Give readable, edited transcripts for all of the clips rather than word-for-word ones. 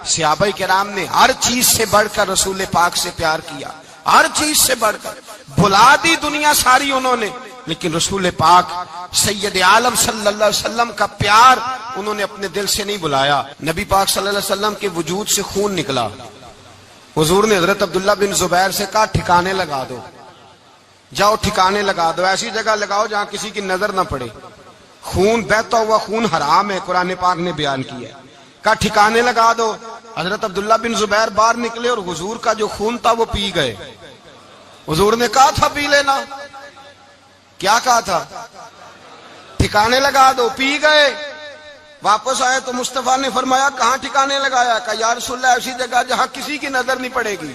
صحابہ کرام نے ہر چیز سے بڑھ کر رسول پاک سے پیار کیا، ہر چیز سے بڑھ کر، بھلا دی دنیا ساری انہوں نے، لیکن رسول پاک سید عالم صلی اللہ علیہ وسلم کا پیار انہوں نے اپنے دل سے نہیں بلایا۔ نبی پاک صلی اللہ علیہ وسلم کے وجود سے خون نکلا، حضور نے حضرت عبداللہ بن زبیر سے کہا ٹھکانے لگا دو، جاؤ ٹھکانے لگا دو، ایسی جگہ لگاؤ جہاں کسی کی نظر نہ پڑے، خون بہتا ہوا خون حرام ہے، قرآن پاک نے بیان کیا ہے۔ کہا ٹھکانے لگا دو، حضرت عبداللہ بن زبیر باہر نکلے اور حضور کا جو خون تھا وہ پی گئے۔ حضور نے کہا تھا پی لینا، کیا کہا تھا؟ ٹھکانے لگا دو، پی گئے۔ واپس آئے تو مصطفیٰ نے فرمایا کہاں ٹھکانے لگایا؟ کہا یا رسول اللہ ایسی جگہ جہاں کسی کی نظر نہیں پڑے گی،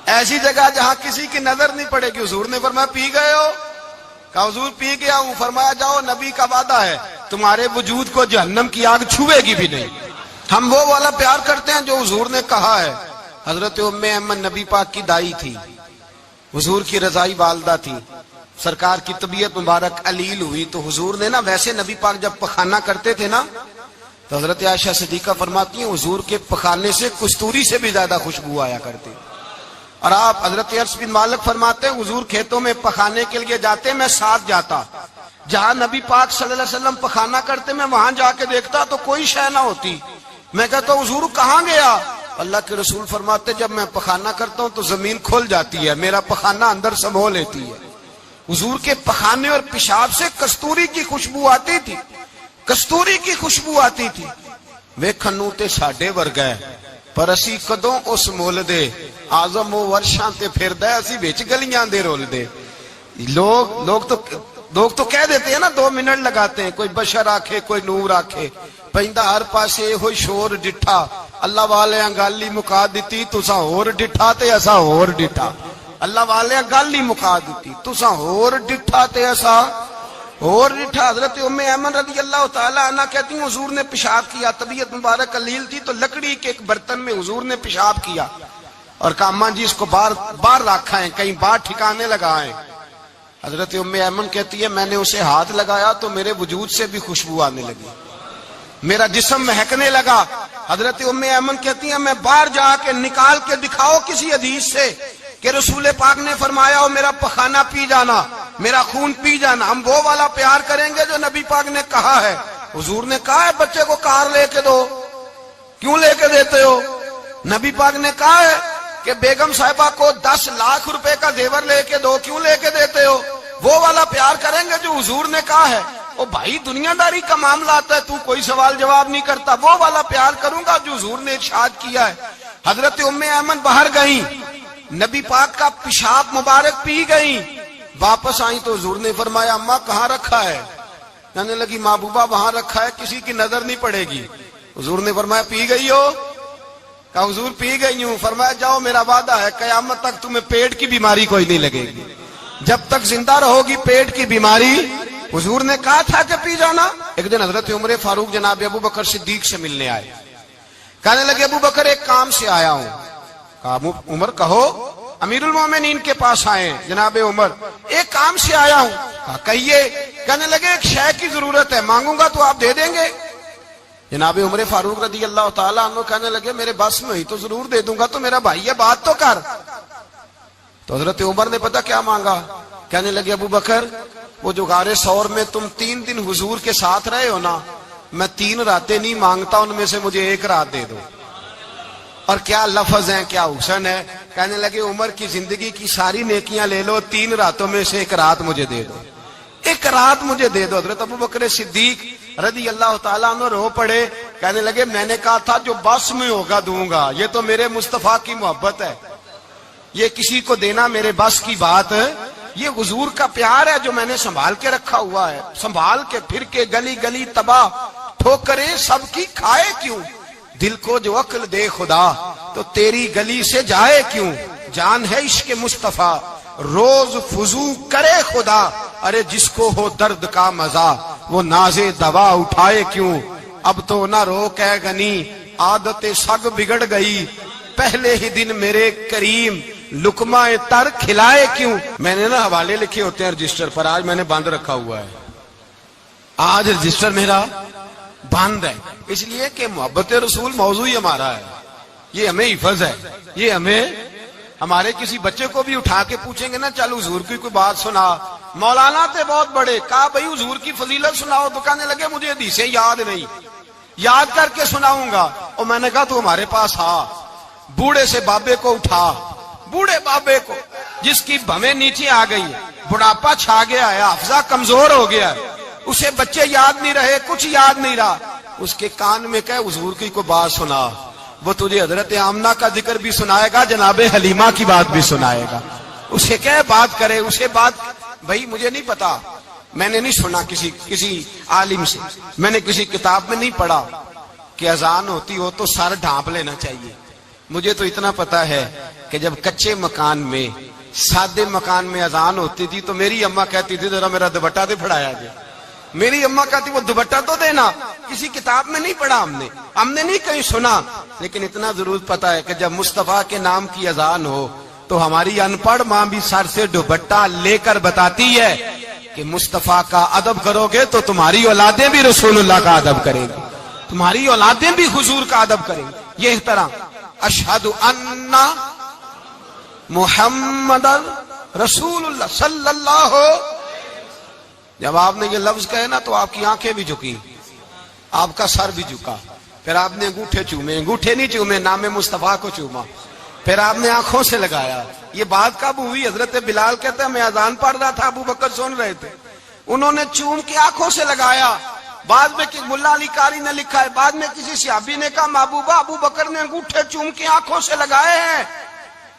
ایسی جگہ جہاں کسی کی نظر نہیں پڑے گی۔ حضور نے فرمایا پی گئے ہو؟ کہا حضور پی گیا ہوں۔ فرمایا جاؤ، نبی کا وعدہ ہے تمہارے وجود کو جہنم کی آگ چھوئے گی بھی نہیں۔ ہم وہ والا پیار کرتے ہیں جو حضور نے کہا ہے۔ حضرت ام ایمن نبی پاک کی دائی تھی، حضور کی رضائی والدہ تھی، سرکار کی طبیعت مبارک علیل ہوئی تو حضور نے نا، ویسے نبی پاک جب پخانہ کرتے تھے نا تو حضرت عائشہ صدیقہ فرماتی ہیں حضور کے پخانے سے کستوری سے بھی زیادہ خوشبو آیا کرتی۔ اور آپ حضرت انس بن مالک فرماتے ہیں حضور کھیتوں میں پخانے کے لیے جاتے، میں ساتھ جاتا، جہاں نبی پاک صلی اللہ علیہ وسلم پخانہ کرتے میں وہاں جا کے دیکھتا تو کوئی شے نہ ہوتی۔ میں کہتا حضور کہاں گیا؟ اللہ کے رسول فرماتے جب میں پخانہ کرتا ہوں تو زمین کھل جاتی ہے، میرا پخانہ اندر سمو لیتی ہے۔ حضور کے پخانے اور پیشاب سے کستوری کی خوشبو آتی تھی، کستوری کی خوشبو آتی تھی۔ ویکھنوں تے ساڈے ورگا ہے پر اسی کدوں اس مول دے، آزم و ورشاں تے پھردا ہے اسی وچ گلیاں دے رول دے۔ لوگ تو کہہ دیتے ہیں نا 2 منٹ لگاتے ہیں، کوئی بشر آکھے کوئی نور آکھے، پیندا ہر پاسے ہوئی شور ڈٹھا، اللہ والے گل ہی مکا دتی تساں ہور ڈٹھا تے اساں ہور ڈٹھا، اللہ والے گل ہی مکا دیتی تساں ہور ڈٹھا تے اساں ہور ڈٹھا۔ حضرت ام ایمن رضی اللہ تعالی عنہ کہتی ہیں حضور نے پیشاب کیا، طبیعت مبارک علیل تھی تو لکڑی کے ایک برتن میں حضور نے پیشاب کیا اور کہا اماں جی اس کو باہر رکھا ہے، کہیں باہر ٹھکانے لگائیں۔ حضرت ام ایمن کہتی ہے میں نے اسے ہاتھ لگایا تو میرے وجود سے بھی خوشبو آنے لگی، میرا جسم مہکنے لگا۔ حضرت ام ایمن کہتی ہیں میں باہر جا کے نکال کے دکھاؤ کسی حدیث سے کہ رسول پاک نے فرمایا ہو میرا پخانہ پی جانا، میرا خون پی جانا۔ ہم وہ والا پیار کریں گے جو نبی پاک نے کہا ہے۔ حضور نے کہا ہے بچے کو کار لے کے دو، کیوں لے کے دیتے ہو؟ نبی پاک نے کہا ہے کہ بیگم صاحبہ کو 10 لاکھ روپے کا زیور لے کے دو، کیوں لے کے دیتے ہو؟ وہ والا پیار کریں گے جو حضور نے کہا ہے۔ او بھائی دنیا داری کا معاملہ آتا ہے، تو کوئی سوال جواب نہیں کرتا، وہ والا پیار کروں گا جو حضور نے ارشاد کیا ہے۔ حضرت ام ایمن باہر گئیں، نبی پاک کا پیشاب مبارک پی گئیں، واپس آئیں تو حضور نے فرمایا اماں کہاں رکھا ہے؟ کہنے لگی محبوبہ وہاں رکھا ہے، کسی کی نظر نہیں پڑے گی۔ حضور نے فرمایا پی گئی ہو؟ کہا حضور پی گئی ہوں۔ فرمایا جاؤ میرا وعدہ ہے قیامت تک تمہیں پیٹ کی بیماری کوئی نہیں لگے گی، جب تک زندہ رہو گی پیٹ کی بیماری۔ حضور نے کہا تھا کہ پی جانا۔ ایک دن حضرت عمر فاروق جناب ابو بکر صدیق سے ملنے آئے، کہنے لگے ابو بکر ایک کام سے آیا ہوں۔ کہا عمر کہو۔ امیر المومنین کے پاس آئے جناب عمر، ایک کام سے آیا ہوں۔ کہا کہیے۔ کہنے لگے ایک شے کی ضرورت ہے، مانگوں گا تو آپ دے دیں گے؟ جناب عمر فاروق رضی اللہ تعالیٰ عنہ کہنے لگے میرے بس میں ہوئی تو ضرور دے دوں گا، تو میرا بھائی ہے بات تو کر۔ تو حضرت عمر نے پتہ کیا مانگا؟ کہنے لگے ابو بکر وہ جو غار ثور میں تم 3 دن حضور کے ساتھ رہے ہو نا، میں 3 راتیں نہیں مانگتا، ان میں سے مجھے 1 رات دے دو۔ اور کیا لفظ ہیں، کیا حسن ہے۔ کہنے لگے عمر کی زندگی کی ساری نیکیاں لے لو، 3 راتوں میں سے 1 رات مجھے دے دو، 1 رات مجھے دے دو۔ حضرت ابو بکر صدیق رضی اللہ تعالیٰ عنہ رو پڑے، کہنے لگے میں نے کہا تھا جو بس میں ہوگا دوں گا، یہ تو میرے مصطفیٰ کی محبت ہے، یہ کسی کو دینا میرے بس کی بات ہے، یہ حضور کا پیار ہے جو میں نے سنبھال کے رکھا ہوا ہے، سنبھال کے پھر کے گلی گلی تباہ ٹھوکریں سب کی کھائے کیوں، دل کو جو عقل دے خدا تو تیری گلی سے جائے کیوں، جان ہے عشق مصطفیٰ روز فضو کرے خدا، ارے جس کو ہو درد کا مزہ وہ نازے دوا اٹھائے کیوں، اب تو نہ روک ہے غنی عادت سگ بگڑ گئی، پہلے ہی دن میرے کریم لقمہ تر کھلائے کیوں۔ میں نے نا حوالے لکھے ہوتے ہیں رجسٹر پر، آج میں نے بند رکھا ہوا ہے، آج رجسٹر میرا بند ہے، اس لیے کہ محبت رسول موضوع ہی ہمارا ہے، یہ ہمیں حفظ ہے، یہ ہمیں ہمارے کسی بچے کو بھی اٹھا کے پوچھیں گے نا چل حضور کی کوئی بات سنا، مولانا تھے بہت بڑے، کہا بھائی حضور کی فضیلت سناؤ، تو کہنے لگے مجھے حدیثیں یاد نہیں، یاد کر کے سناؤں گا، اور میں نے کہا تو ہمارے پاس آ، بوڑھے سے بابے کو اٹھا، بوڑھے بابے کو جس کی بھویں نیچے آ گئی ہے، بڑھاپا چھا گیا ہے، حافظہ کمزور ہو گیا ہے، اسے بچے یاد نہیں رہے، کچھ یاد نہیں رہا، اس کے کان میں کہے حضور کی کوئی بات سنا، وہ تجھے حضرت آمنہ کا ذکر بھی سنائے گا، جناب حلیمہ کی بات بھی سنائے گا، اسے کہے بات کرے، اسے بات، بھائی مجھے نہیں پتا، میں نے نہیں سنا کسی عالم سے، میں نے کسی کتاب میں نہیں پڑھا کہ اذان ہوتی ہو تو سر ڈھانپ لینا چاہیے، مجھے تو اتنا پتا ہے کہ جب کچے مکان میں، سادے مکان میں اذان ہوتی تھی تو میری اماں کہتی تھی ذرا میرا دوپٹہ دے پھڑایا جائے، میری اماں کہتی وہ دوپٹہ تو دینا، کسی کتاب میں نہیں پڑھا ہم نے نہیں کہیں سنا، لیکن اتنا ضرور پتا ہے کہ جب مصطفیٰ کے نام کی اذان ہو تو ہماری ان پڑھ ماں بھی سر سے دوپٹہ لے کر بتاتی ہے کہ مصطفیٰ کا ادب کرو گے تو تمہاری اولادیں بھی رسول اللہ کا ادب کریں گی، تمہاری اولادیں بھی حضور کا ادب کریں گی، یہ احترام، اشہد ان محمد رسول اللہ صلی اللہ، جب آپ نے یہ لفظ کہے نا تو آپ کی آنکھیں بھی جھکی، آپ کا سر بھی جھکا، پھر آپ نے انگوٹھے چومے، انگوٹھے نہیں چومے، نام مصطفیٰ کو چوما، پھر آپ نے آنکھوں سے لگایا، یہ بات کب ہوئی؟ حضرت بلال کہتے ہیں میں اذان پڑھ رہا تھا، ابو بکر سن رہے تھے، انہوں نے چوم کے آنکھوں سے لگایا، بعد میں ملا علی قاری نے لکھا ہے، بعد میں کسی صحابی نے کہا محبوبہ ابو بکر نے انگوٹھے چوم کے آنکھوں سے لگائے ہیں،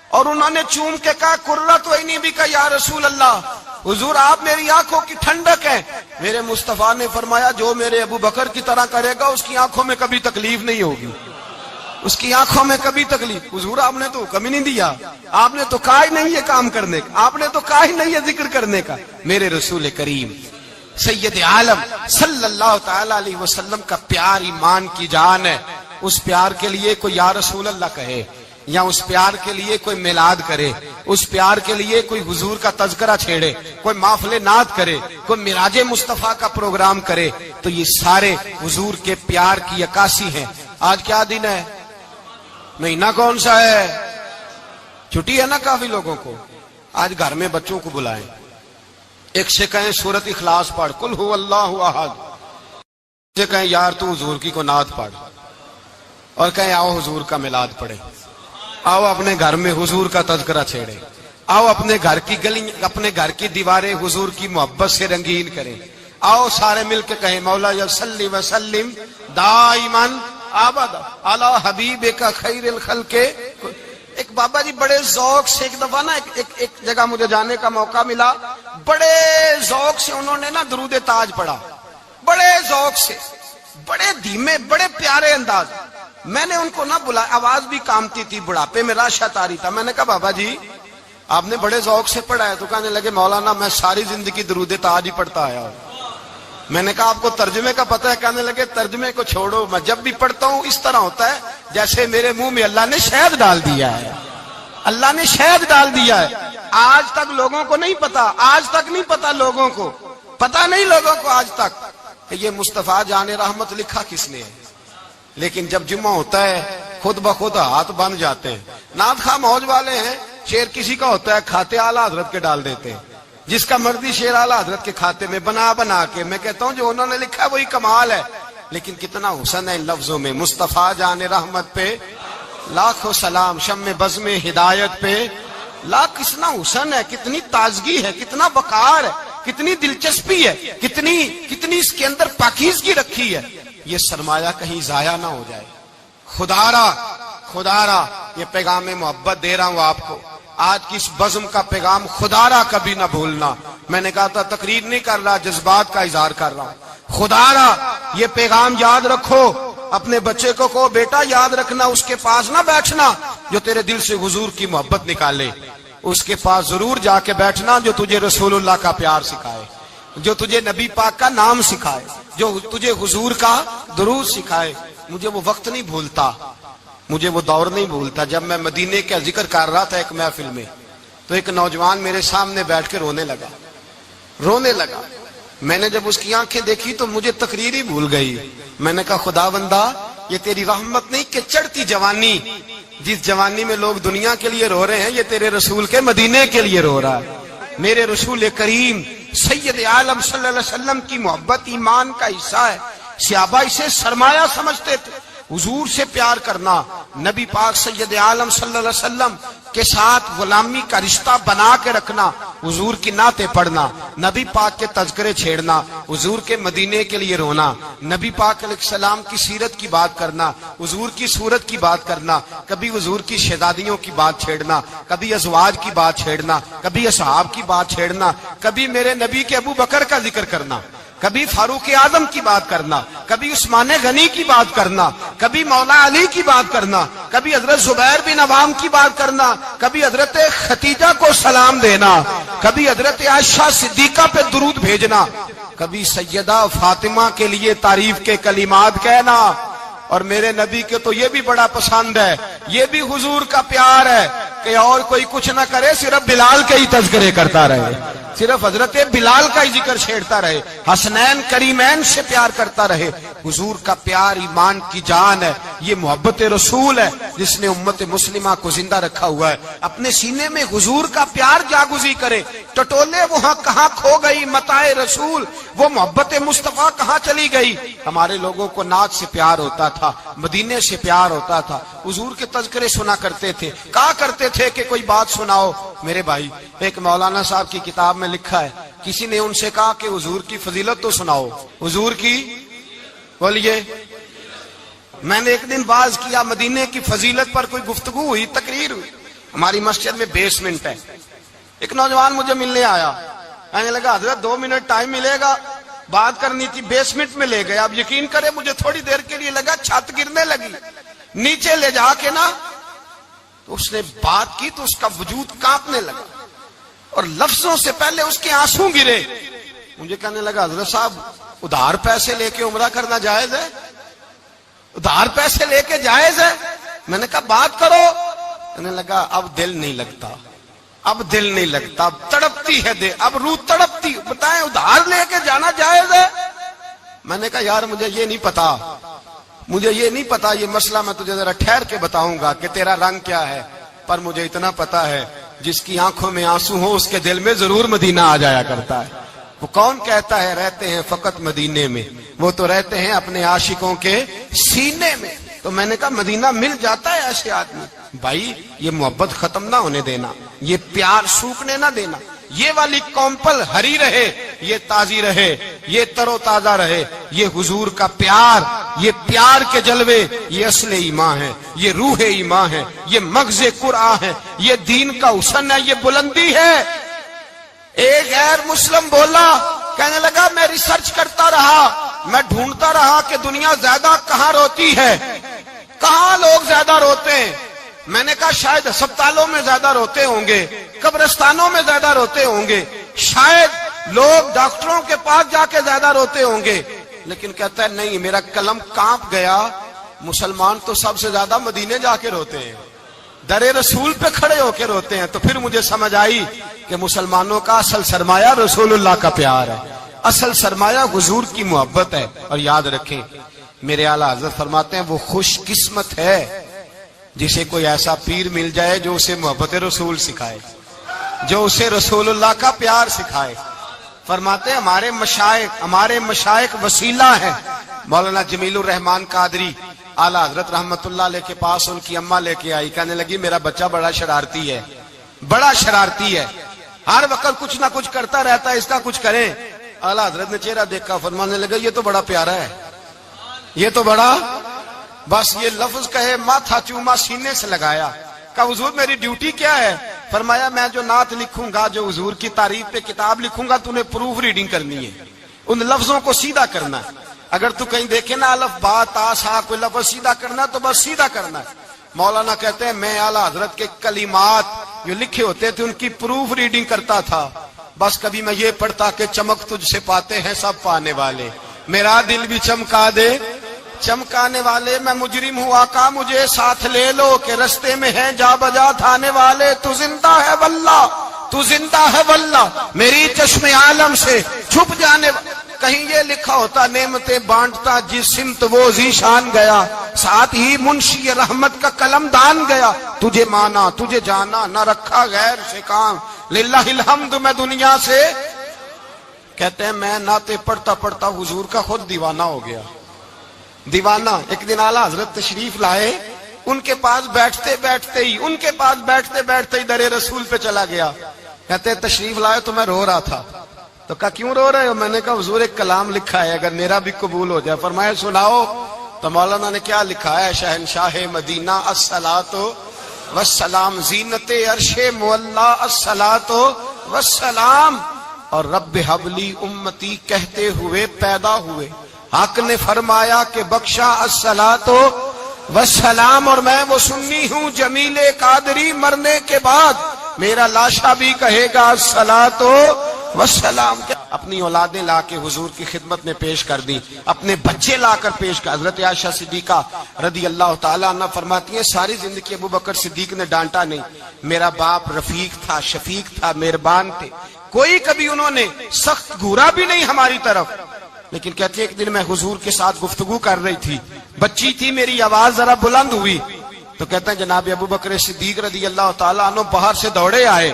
اور انہوں نے چوم کے کہا قرۃ عینی بک یا رسول اللہ، حضور آپ میری آنکھوں کی ٹھنڈک ہے، میرے مصطفیٰ نے فرمایا جو میرے ابو بکر کی طرح کرے گا اس کی آنکھوں میں کبھی تکلیف نہیں ہوگی، اس کی آنکھوں میں کبھی تکلیف، حضور آپ نے تو حکم ہی نہیں دیا، آپ نے تو کہا ہی نہیں یہ کام کرنے کا، آپ نے تو کہا ہی نہیں یہ ذکر کرنے کا، میرے رسول کریم سید عالم صلی اللہ تعالی علیہ وسلم کا پیار ایمان کی جان ہے، اس پیار کے لیے کوئی یا رسول اللہ کہے، یا اس پیار کے لیے کوئی میلاد کرے، اس پیار کے لیے کوئی حضور کا تذکرہ چھیڑے، کوئی محفل نعت کرے، کوئی معراج مصطفیٰ کا پروگرام کرے، تو یہ سارے حضور کے پیار کی عکاسی ہیں۔ آج کیا دن ہے؟ مہینہ کون سا ہے؟ چھٹی ہے نا کافی لوگوں کو، آج گھر میں بچوں کو بلائیں، ایک سے کہیں سورت اخلاص پڑھ، قل هو اللہ احد، سے کہیں یار تو حضور کی کو نعت پڑھ، اور کہیں آؤ حضور کا میلاد پڑھے، آؤ اپنے گھر میں حضور کا تذکرہ چھیڑے، آؤ اپنے گھر کی گلی، اپنے گھر کی دیواریں حضور کی محبت سے رنگین کریں، آؤ سارے مل کے کہیں مولا یا صلی وسلم دائما ابدا علی حبیبک خیر الخلق۔ ایک بابا جی بڑے ذوق سے ایک دفعہ نا ایک جگہ مجھے جانے کا موقع ملا، بڑے ذوق سے انہوں نے نا درود تاج پڑھا، بڑے ذوق سے، بڑے دھیمے، بڑے پیارے انداز، میں نے ان کو نہ بلایا، آواز بھی کامتی تھی، بڑھاپے میں راشت آ رہی تھا، میں نے کہا بابا جی آپ نے بڑے ذوق سے پڑھا ہے، تو کہنے لگے مولانا میں ساری زندگی درود تاج ہی پڑھتا آیا ہوں۔ میں نے کہا آپ کو ترجمے کا پتہ ہے؟ کہنے لگے ترجمے کو چھوڑو، میں جب بھی پڑھتا ہوں اس طرح ہوتا ہے جیسے میرے منہ میں اللہ نے شہد ڈال دیا ہے، اللہ نے شہد ڈال دیا ہے۔ آج تک لوگوں کو نہیں پتا، آج تک نہیں پتا لوگوں کو، پتا نہیں لوگوں کو آج تک کہ یہ مصطفیٰ جان رحمت لکھا کس نے ہے، لیکن جب جمعہ ہوتا ہے خود بخود ہاتھ بن جاتے ہیں۔ نعت خواہ موج والے ہیں، شعر کسی کا ہوتا ہے کھاتے اعلیٰ حضرت کے ڈال دیتے ہیں، جس کا مرضی شعر اعلیٰ حضرت کے کھاتے میں بنا کے، میں کہتا ہوں جو انہوں نے لکھا ہے وہی کمال ہے، لیکن کتنا حسن ہے ان لفظوں میں، مصطفیٰ جان رحمت پہ لاکھوں سلام، شم بزم ہدایت پہ لاکھ، کتنا حسن ہے، کتنی تازگی ہے، کتنا وقار ہے، کتنی دلچسپی ہے، کتنی اس کے اندر پاکیزگی رکھی ہے، یہ سرمایہ کہیں ضائع نہ ہو جائے۔ خدا را یہ پیغام محبت دے رہا ہوں آپ کو، آج کی اس بزم کا پیغام خدا را کبھی نہ بھولنا۔ میں نے کہا تھا تقریر نہیں کر رہا، جذبات کا اظہار کر رہا ہوں۔ خدا را یہ پیغام یاد رکھو، اپنے بچے کو کہو بیٹا یاد رکھنا، اس کے پاس نہ بیٹھنا جو تیرے دل سے حضور کی محبت نکالے، اس کے پاس ضرور جا کے بیٹھنا جو تجھے رسول اللہ کا پیار سکھائے، جو تجھے نبی پاک کا نام سکھائے، جو تجھے حضور کا درود سکھائے۔ مجھے وہ وقت نہیں بھولتا، مجھے وہ دور نہیں بھولتا، جب میں مدینے کا ذکر کر رہا تھا ایک محفل میں، تو ایک نوجوان میرے سامنے بیٹھ کے رونے لگا۔ میں نے جب اس کی آنکھیں دیکھی تو مجھے تقریر ہی بھول گئی. میں نے کہا خدا بندہ یہ تیری رحمت نہیں کہ چڑھتی جوانی، جس جوانی میں لوگ دنیا کے لیے رو رہے ہیں، یہ تیرے رسول کے مدینے کے لیے رو رہا ہے. میرے رسول کریم سید عالم صلی اللہ علیہ وسلم کی محبت ایمان کا حصہ ہے. صحابہ اسے سرمایہ سمجھتے تھے. حضور سے پیار کرنا، نبی پاک سید عالم صلی اللہ علیہ وسلم کے ساتھ غلامی کا رشتہ بنا کے رکھنا، حضور کی نعتیں پڑھنا، نبی پاک کے تذکرے چھیڑنا، حضور کے مدینے کے لیے رونا، نبی پاک علیہ السلام کی سیرت کی بات کرنا، حضور کی صورت کی بات کرنا، کبھی حضور کی شہزادیوں کی بات چھیڑنا، کبھی ازواج کی بات چھیڑنا، کبھی اصحاب کی بات چھیڑنا، کبھی میرے نبی کے ابو بکر کا ذکر کرنا، کبھی فاروق اعظم کی بات کرنا، کبھی عثمان غنی کی بات کرنا، کبھی مولا علی کی بات کرنا، کبھی حضرت زبیر بن عوام کی بات کرنا، کبھی حضرت خدیجہ کو سلام دینا، کبھی حضرت عائشہ صدیقہ پہ درود بھیجنا، کبھی سیدہ فاطمہ کے لیے تعریف کے کلمات کہنا. اور میرے نبی کے تو یہ بھی بڑا پسند ہے، یہ بھی حضور کا پیار ہے کہ اور کوئی کچھ نہ کرے، صرف بلال کے ہی تذکرے کرتا رہے، صرف حضرت بلال کا ہی ذکر چھیڑتا رہے، حسنین کریمین سے پیار کرتا رہے. حضور کا پیار ایمان کی جان ہے. یہ محبت رسول ہے جس نے امت مسلمہ کو زندہ رکھا ہوا ہے. اپنے سینے میں حضور کا پیار جاگزی کرے. ٹٹولے وہاں کہاں کھو گئی متاع رسول، وہ محبت مصطفیٰ کہاں چلی گئی. ہمارے لوگوں کو نعت سے پیار ہوتا تھا، مدینے سے پیار ہوتا تھا، حضور کے تذکرے سنا کرتے تھے. کہا کرتے تھے کہ کوئی بات سناؤ. میرے بھائی، ایک مولانا صاحب کی کتاب میں لکھا ہے، کسی نے ان سے کہا کہ حضور کی فضیلت تو سناؤ. حضور کی بولیے. میں نے ایک دن باز کیا، مدینے کی فضیلت پر کوئی گفتگو ہوئی، تقریر ہوئی. ہماری مسجد میں بیسمنٹ ہے. ایک نوجوان مجھے ملنے آیا، کہنے لگا حضرت 2 منٹ ٹائم ملے گا، بات کرنی تھی. بیسمنٹ میں لے گئے. اب یقین کرے مجھے تھوڑی دیر کے لیے لگا چھت گرنے لگی. نیچے لے جا کے نا تو اس نے بات کی تو اس کا وجود کانپنے لگا اور لفظوں سے پہلے اس کے آنسو گرے. مجھے کہنے لگا حضرت صاحب ادھار پیسے لے کے عمرہ کرنا جائز ہے؟ ادھار پیسے لے کے جائز ہے؟ میں نے کہا بات کرو. کہنے لگا اب دل نہیں لگتا، اب دل نہیں لگتا، اب تڑپتی ہے دل، اب روح تڑپتی. بتائیں ادھار لے کے جانا جائز ہے؟ میں نے کہا یار مجھے یہ نہیں پتا، مجھے یہ نہیں پتا یہ مسئلہ، میں تجھے ذرا ٹھہر کے بتاؤں گا کہ تیرا رنگ کیا ہے. پر مجھے اتنا پتا ہے جس کی آنکھوں میں آنسو ہو اس کے دل میں ضرور مدینہ آ جایا کرتا ہے. وہ کون کہتا ہے رہتے ہیں فقط مدینے میں، وہ تو رہتے ہیں اپنے عاشقوں کے سینے میں. تو میں نے کہا مدینہ مل جاتا ہے ایسے آدمی. بھائی یہ محبت ختم نہ ہونے دینا، یہ پیار سوکھنے نہ دینا. یہ والی کومپل ہری رہے، یہ تازی رہے، یہ تر و تازہ رہے. یہ حضور کا پیار، یہ پیار کے جلوے، یہ اصل ایمان ہے، یہ روح ایمان ہے، یہ مغز قرآن ہے، یہ دین کا حسن ہے، یہ بلندی ہے. ایک غیر مسلم بولا، کہنے لگا میں ریسرچ کرتا رہا، میں ڈھونڈتا رہا کہ دنیا زیادہ کہاں روتی ہے، کہاں لوگ زیادہ روتے ہیں. میں نے کہا شاید ہسپتالوں میں زیادہ روتے ہوں گے، قبرستانوں میں زیادہ روتے ہوں گے، شاید لوگ ڈاکٹروں کے پاس جا کے زیادہ روتے ہوں گے. لیکن کہتا ہے نہیں، میرا قلم کانپ گیا، مسلمان تو سب سے زیادہ مدینے جا کے روتے ہیں، در رسول پہ کھڑے ہو کے روتے ہیں. تو پھر مجھے سمجھ آئی کہ مسلمانوں کا اصل سرمایہ رسول اللہ کا پیار ہے، اصل سرمایہ حضور کی محبت ہے. اور یاد رکھیں میرے اعلیٰ حضرت فرماتے ہیں وہ خوش قسمت ہے جسے کوئی ایسا پیر مل جائے جو اسے محبت رسول سکھائے، جو اسے رسول اللہ کا پیار سکھائے. فرماتے ہیں ہمارے مشائخ وسیلہ ہیں. مولانا جمیل الرحمان قادری اعلیٰ حضرت رحمت اللہ علیہ کے پاس ان کی اماں لے کے آئی. کہنے لگی میرا بچہ بڑا شرارتی ہے، بڑا شرارتی ہے، ہر وقت کچھ نہ کچھ کرتا رہتا ہے، اس کا کچھ کریں. اعلیٰ حضرت نے چہرہ دیکھا، فرمانے لگا یہ تو بڑا پیارا ہے، یہ تو بڑا، بس یہ لفظ کہے ماتھا چوما سینے سے لگایا. کہا حضور میری ڈیوٹی کیا ہے؟ فرمایا میں جو نعت لکھوں گا، جو حضور کی تعریف پہ کتاب لکھوں گا، تو نے پروف ریڈنگ کرنی ہے، ان لفظوں کو سیدھا کرنا ہے. اگر تو کہیں دیکھے نا الف با تا سا کوئی لفظ سیدھا کرنا تو بس سیدھا کرنا ہے. مولانا کہتے ہیں میں اعلیٰ حضرت کے کلمات جو لکھے ہوتے تھے ان کی پروف ریڈنگ کرتا تھا. بس کبھی میں یہ پڑھتا کہ چمک تجھ سے پاتے ہیں سب پانے والے، میرا دل بھی چمکا دے چمکانے والے. میں مجرم ہوں آقا مجھے ساتھ لے لو کہ رستے میں ہیں جا بجا تھانے والے. تو زندہ ہے واللہ تو زندہ ہے واللہ میری چشم عالم سے چھپ جانے کہیں یہ لکھا ہوتا نعمتیں بانٹتا جس سمت وہ ذیشان گیا، ساتھ ہی منشی رحمت کا قلم دان گیا، تجھے مانا تجھے جانا نہ رکھا غیر سے کام، للہ الحمد میں دنیا سے کہتے ہیں میں نعتیں پڑھتا پڑھتا حضور کا خود دیوانہ ہو گیا، دیوانہ۔ ایک دن اعلیٰ حضرت تشریف لائے، ان کے پاس بیٹھتے بیٹھتے ہی در رسول پہ چلا گیا، کہتے تشریف لائے تو میں رو رہا تھا، تو کہا کیوں رو رہے ہو؟ میں نے کہا حضور ایک کلام لکھا ہے اگر میرا بھی قبول ہو جائے۔ فرمایا سناؤ، تو مولانا نے کیا لکھا ہے؟ شہنشاہ مدینہ الصلاۃ والسلام، زینت عرش مولا الصلاۃ والسلام، اور رب حبلی امتی کہتے ہوئے پیدا ہوئے، حق نے فرمایا کہ بخشا الصلاۃ والسلام، اور میں وہ سنی ہوں جمیل قادری مرنے کے بعد میرا لاشا بھی کہے گا الصلاۃ والسلام۔ اپنی اولادیں لا کے حضور کی خدمت میں پیش کر دی، اپنے بچے لا کر پیش کر۔ حضرت عائشہ صدیقہ رضی اللہ تعالیٰ عنہ فرماتی ہیں ساری زندگی ابو بکر صدیق نے ڈانٹا نہیں، میرا باپ رفیق تھا، شفیق تھا، مہربان تھے، کوئی کبھی انہوں نے سخت گھورا بھی نہیں ہماری طرف۔ لیکن کہتے ہیں ایک دن میں حضور کے ساتھ گفتگو کر رہی تھی، بچی تھی، میری آواز ذرا بلند ہوئی، تو کہتے ہیں جناب ابو بکر صدیق رضی اللہ تعالیٰ عنہ باہر سے دوڑے آئے،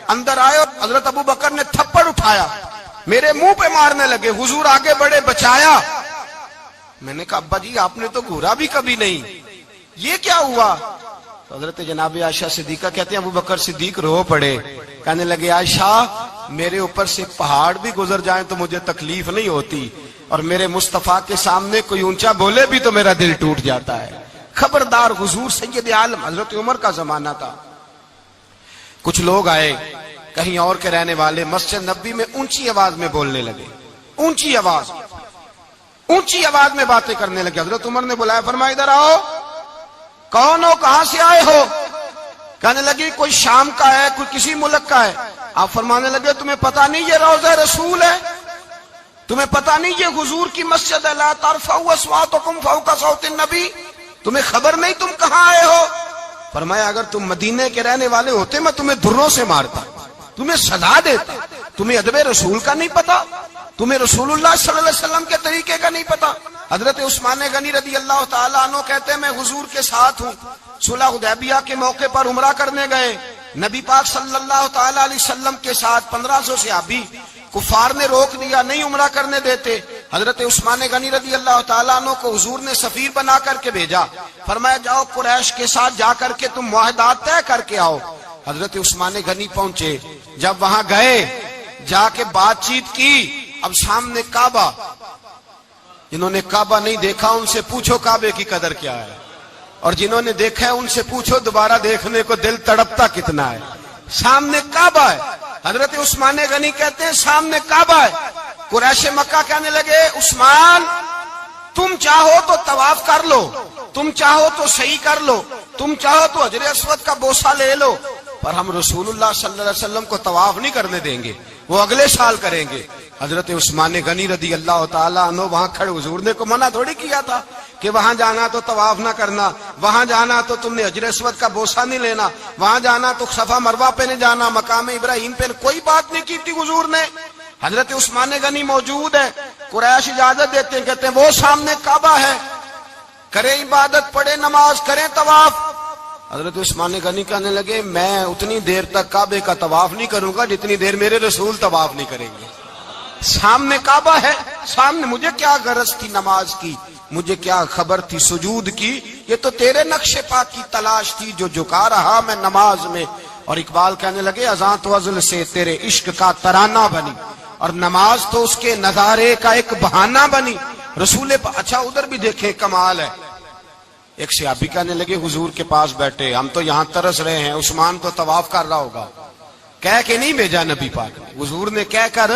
اندر آئے اور حضرت ابو بکر نے تھپڑ اٹھایا، میرے منہ پہ مارنے لگے، حضور آگے بڑھے بچایا۔ میں نے کہا ابا جی آپ نے تو گھورا بھی کبھی نہیں، یہ کیا ہوا؟ تو حضرت جناب عائشہ صدیقہ کہتے ہیں ابو بکر صدیق رو پڑے، کہنے لگے عائشہ میرے اوپر سے پہاڑ بھی گزر جائیں تو مجھے تکلیف نہیں ہوتی، اور میرے مصطفیٰ کے سامنے کوئی اونچا بولے بھی تو میرا دل ٹوٹ جاتا ہے۔ خبردار، حضور سید عالم حضرت عمر کا زمانہ تھا، کچھ لوگ آئے کہیں اور کے رہنے والے، مسجد نبوی میں اونچی آواز میں بولنے لگے، اونچی آواز میں باتیں کرنے لگے۔ حضرت عمر نے بلایا، فرمایا ادھر آؤ، کون ہو، کہاں سے آئے ہو؟ کہنے لگی کوئی شام کا ہے، کوئی کسی ملک کا ہے۔ آپ فرمانے لگے تمہیں پتا نہیں یہ روضہ رسول ہے؟ تمہیں پتا نہیں یہ حضور کی مسجد ہے؟ لا ترفعوا اصواتکم فوق صوت النبی، تمہیں خبر نہیں تم کہاں آئے ہو؟ فرمایا اگر تم مدینے کے رہنے والے ہوتے میں تمہیں دھروں سے مارتا، تمہیں سزا دیتا۔ تمہیں ادب رسول کا نہیں پتا، تمہیں رسول اللہ صلی اللہ علیہ وسلم کے طریقے کا نہیں پتا۔ حضرت عثمان غنی رضی اللہ تعالیٰ عنہ کہتے ہیں میں حضور کے ساتھ ہوں، صلح حدیبیہ کے موقع پر عمرہ کرنے گئے، نبی پاک صلی اللہ تعالیٰ علیہ وسلم کے ساتھ 1500 صحابی، کفار نے روک دیا، نہیں عمرہ کرنے دیتے۔ حضرت عثمان غنی رضی اللہ تعالیٰ عنہ کو حضور نے سفیر بنا کر کے بھیجا، فرمایا جاؤ قریش کے ساتھ جا کر کے تم معاہدات طے کر کے آؤ۔ حضرت عثمان غنی پہنچے، جب وہاں گئے جا کے بات چیت کی، اب سامنے کعبہ، جنہوں نے کعبہ نہیں دیکھا ان سے پوچھو کعبے کی قدر کیا ہے، اور جنہوں نے دیکھا ہے ان سے پوچھو دوبارہ دیکھنے کو دل تڑپتا کتنا ہے۔ سامنے کعبہ ہے، حضرت عثمان غنی کہتے ہیں سامنے کعبہ ہے۔ قریش مکہ کہنے لگے عثمان تم چاہو تو طواف کر لو، تم چاہو تو صحیح کر لو، تم چاہو تو حجر اسود کا بوسہ لے لو، پر ہم رسول اللہ صلی اللہ علیہ وسلم کو طواف نہیں کرنے دیں گے، وہ اگلے سال کریں گے۔ حضرت عثمان غنی رضی اللہ تعالیٰ عنہ وہاں کھڑے، حضور نے کو منع تھوڑی کیا تھا کہ وہاں جانا تو طواف نہ کرنا، وہاں جانا تو تم نے حجر اسود کا بوسہ نہیں لینا، وہاں جانا تو صفا مروہ پہ نہیں جانا، مقام ابراہیم پہ کوئی بات نہیں کی تھی حضور نے۔ حضرت عثمان غنی موجود ہے، قریش اجازت دیتے ہیں، کہتے ہیں وہ سامنے کعبہ ہے، کریں عبادت، پڑھیں نماز، کریں طواف۔ حضرت عثمان غنی کہنے لگے میں اتنی دیر تک کعبے کا طواف نہیں کروں گا جتنی دیر میرے رسول طواف نہیں کریں گے۔ سامنے کعبہ ہے، سامنے، مجھے کیا غرض تھی نماز کی، مجھے کیا خبر تھی سجود کی، یہ تو تیرے نقش پاک کی تلاش تھی جو جھکا رہا میں نماز میں۔ اور اقبال کہنے لگے اذاں تو ازل سے تیرے عشق کا ترانہ بنی، اور نماز تو اس کے نظارے کا ایک بہانہ بنی۔ رسول اچھا ادھر بھی دیکھیں کمال ہے، ایک صحابی کہنے لگے حضور کے پاس بیٹھے ہم تو یہاں ترس رہے ہیں، عثمان تو طواف کر رہا ہوگا، کہہ کے نہیں بھیجا نبی پاک نے، حضور نے کہہ کر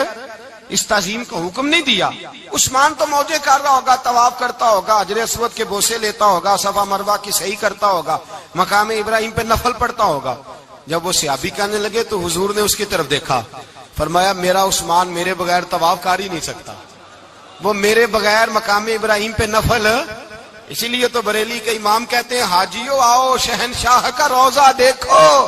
اس تعظیم کا حکم نہیں دیا۔ عثمان تو موجے کر رہا ہوگا، طواف کرتا ہوگا، حجر اسود کے بوسے لیتا ہوگا، صفا مروہ کی صحیح کرتا ہوگا، مقام ابراہیم پہ نفل پڑھتا ہوگا۔ جب وہ صحابی کہنے لگے تو حضور نے اس کی طرف دیکھا، فرمایا میرا عثمان میرے بغیر طواف کر ہی نہیں سکتا، وہ میرے بغیر مقام ابراہیم پہ نفل۔ اسی لیے تو بریلی کے امام کہتے ہیں حاجیو آؤ شہنشاہ کا روضہ دیکھو،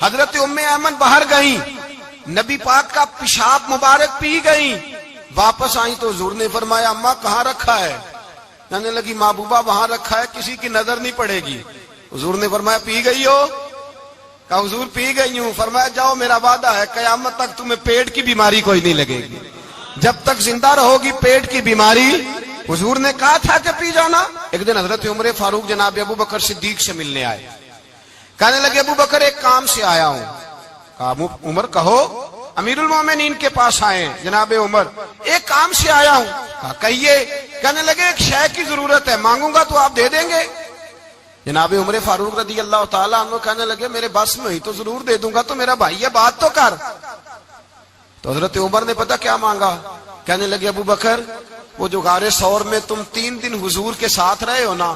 حضرت ام ایمن باہر گئیں، نبی پاک کا پیشاب مبارک پی گئیں، واپس آئیں تو حضور نے فرمایا اماں کہاں رکھا ہے؟ کہنے لگی محبوبہ وہاں رکھا ہے، کسی کی نظر نہیں پڑے گی۔ حضور نے فرمایا پی گئی ہو؟ کہا حضور پی گئی ہوں۔ فرمایا جاؤ میرا وعدہ ہے قیامت تک تمہیں پیٹ کی بیماری کوئی نہیں لگے گی، جب تک زندہ رہو گی پیٹ کی بیماری۔ حضور نے کہا تھا کہ پی جانا۔ ایک دن حضرت عمر فاروق جناب ابو بکر صدیق سے ملنے آئے، کہنے لگے ابو بکر ایک کام سے آیا ہوں۔ کہا عمر کہو۔ امیر المومنین کے پاس آئے جناب عمر، ایک کام سے آیا ہوں۔ کہا کہیے۔ کہنے لگے ایک شے کی ضرورت ہے، مانگوں گا تو آپ دے دیں گے؟ جناب عمر فاروق رضی اللہ تعالیٰ عنہ کہنے لگے میرے بس میں ہی تو ضرور دے دوں گا، تو میرا بھائی یہ بات تو کر۔ تو حضرت عمر نے پتہ کیا مانگا؟ کہنے لگے ابو بکر وہ جو غار ثور میں تم 3 دن حضور کے ساتھ رہے ہو نا،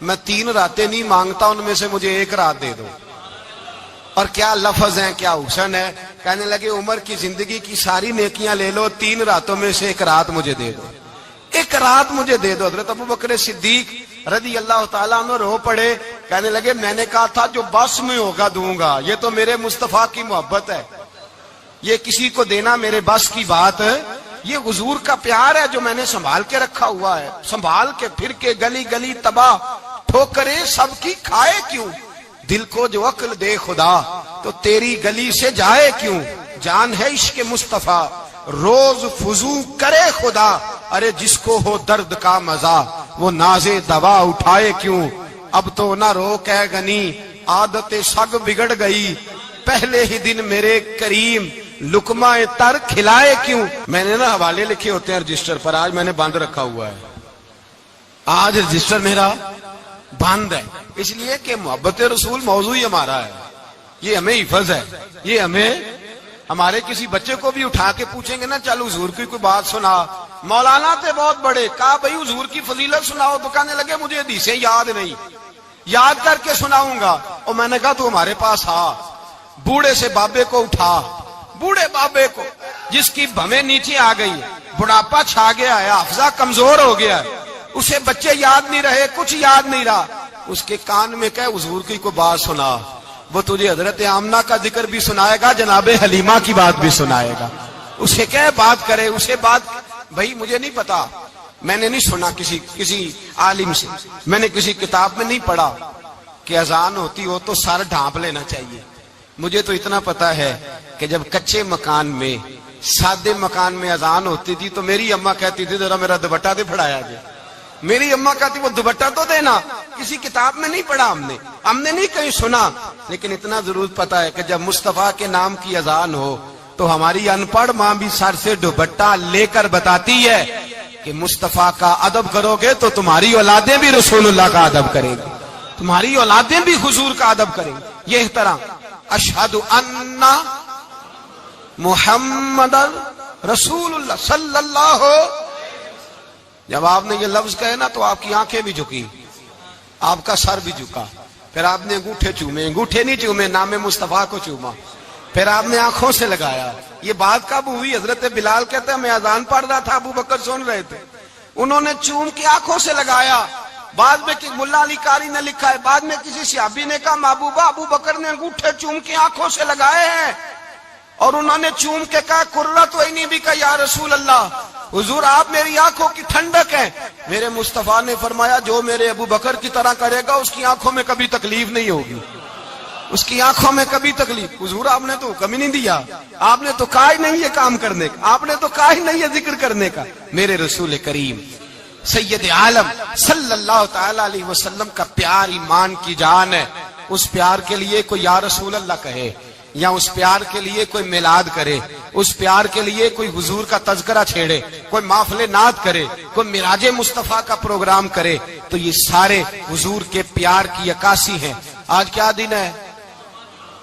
میں 3 راتیں نہیں مانگتا، ان میں سے مجھے 1 رات دے دو۔ اور کیا لفظ ہیں، کیا حسن ہے۔ کہنے لگے عمر کی زندگی کی ساری نیکیاں لے لو، 3 راتوں میں سے 1 رات مجھے دے دو، 1 رات مجھے دے دو۔ حضرت ابو بکر صدیق رضی اللہ تعالیٰ عنہ رو پڑے، کہنے لگے میں نے کہا تھا جو بس میں ہوگا دوں گا، یہ تو میرے مصطفیٰ کی محبت ہے، یہ کسی کو دینا میرے بس کی بات ہے، یہ حضور کا پیار ہے جو میں نے سنبھال کے رکھا ہوا ہے، سنبھال کے پھر کے گلی گلی تباہ ٹھوکریں سب کی کھائے کیوں، دل کو جو عقل دے خدا تو تیری گلی سے جائے کیوں، جان ہے عشق مصطفیٰ روز فضو کرے خدا، ارے جس کو ہو درد کا مزہ وہ نازے دوا اٹھائے کیوں، اب تو نہ رو کہ غنی عادت سگ بگڑ گئی، پہلے ہی دن میرے کریم لقمہ تر کھلائے کیوں۔ میں نے نا حوالے لکھے ہوتے ہیں رجسٹر پر، آج میں نے بند رکھا ہوا ہے، آج رجسٹر میرا بند ہے، اس لیے کہ محبت رسول موضوع ہی ہمارا ہے، یہ ہمیں حفظ ہے، یہ ہمیں ہمارے کسی بچے کو بھی اٹھا کے پوچھیں گے نا چل حضور کی کوئی بات سنا، مولانا تھے بہت بڑے، کہا بھائی حضور کی فضیلت سناؤ، تو کہنے لگے مجھے حدیثیں یاد نہیں، یاد کر کے سناؤں گا۔ اور میں نے کہا تو ہمارے پاس آ، بوڑھے سے بابے کو اٹھا، بوڑھے بابے کو جس کی بھویں نیچے آ گئی، بڑھاپا چھا گیا ہے، حافظہ کمزور ہو گیا ہے، اسے بچے یاد نہیں رہے، کچھ یاد نہیں رہا، اس کے کان میں کہے حضور کی کوئی بات سنا، وہ تجھے حضرت آمنہ کا ذکر بھی سنائے گا، جناب حلیمہ کی بات بھی سنائے گا، اسے کہے بات کرے، اسے بات۔ بھائی مجھے نہیں پتا، میں نے نہیں سنا کسی عالم سے، میں نے کسی کتاب میں نہیں پڑھا کہ اذان ہوتی ہو تو سر ڈھانپ لینا چاہیے، مجھے تو اتنا پتا ہے کہ جب کچے مکان میں سادے مکان میں اذان ہوتی تھی تو میری اماں کہتی تھی ذرا میرا دوپٹہ دے پھڑایا جائے، میری اماں کہتی وہ دوپٹہ تو دینا، کسی کتاب میں نہیں پڑھا ہم نے نہیں کہیں سنا، لیکن اتنا ضرور پتا ہے کہ جب مصطفیٰ کے نام کی اذان ہو تو ہماری ان پڑھ ماں بھی سر سے دوپٹہ لے کر بتاتی ہے کہ مصطفیٰ کا ادب کرو گے تو تمہاری اولادیں بھی رسول اللہ کا ادب کریں گی، تمہاری اولادیں بھی حضور کا ادب کریں گی۔ یہ احترام، اشہد ان محمد رسول اللہ صلی اللہ، جب آپ نے یہ لفظ کہے نا تو آپ کی آنکھیں بھی جھکی، آپ کا سر بھی جھکا، پھر آپ نے انگوٹھے چومے، انگوٹھے نہیں چومے، نام مصطفیٰ کو چوما، پھر آپ نے آنکھوں سے لگایا۔ یہ بات کب ہوئی؟ حضرت بلال کہتے ہیں میں اذان پڑھ رہا تھا، ابو بکر سن رہے تھے، انہوں نے چوم کے آنکھوں سے لگایا۔ بعد میں ملا علی قاری نے لکھا ہے، بعد میں کسی صحابی نے کہا محبوبہ ابو بکر نے انگوٹھے چوم کے آنکھوں سے لگائے ہیں، اور انہوں نے چوم کے کہا قرۃ عینی بک یا رسول اللہ، حضور آپ میری آنکھوں کی ٹھنڈک ہیں۔ میرے مصطفیٰ نے فرمایا جو میرے ابو بکر کی طرح کرے گا اس کی آنکھوں میں کبھی تکلیف نہیں ہوگی، اس کی آنکھوں میں کبھی تکلیف۔ حضور آپ نے تو حکم ہی نہیں دیا، آپ نے تو کہا ہی نہیں یہ کام کرنے کا، آپ نے تو کہا ہی نہیں یہ ذکر کرنے کا۔ میرے رسول کریم سید عالم صلی اللہ تعالی علیہ وسلم کا پیار ایمان کی جان ہے، اس پیار کے لیے کوئی یا رسول اللہ کہے، یا اس پیار کے لیے کوئی میلاد کرے، اس پیار کے لیے کوئی حضور کا تذکرہ چھیڑے، کوئی محفل نعت کرے، کوئی معراج مصطفیٰ کا پروگرام کرے، تو یہ سارے حضور کے پیار کی عکاسی ہیں۔ آج کیا دن ہے؟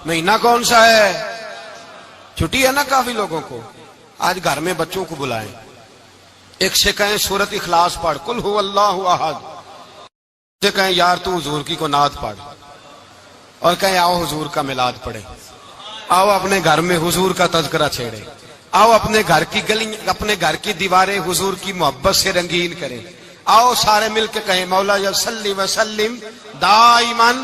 مہینہ کون سا ہے؟ چھٹی ہے نا کافی لوگوں کو، آج گھر میں بچوں کو بلائیں، ایک سے کہیں سورت اخلاص پڑھ، قل هو اللہ احد، سے کہیں یار تو حضور کی کو نعت پڑھ، اور کہیں آؤ حضور کا میلاد پڑھے، آؤ اپنے گھر میں حضور کا تذکرہ چھیڑے، آؤ اپنے گھر کی گلی اپنے گھر کی دیواریں حضور کی محبت سے رنگین کریں، آؤ سارے مل کے کہیں مولا یا صلی وسلم دائماً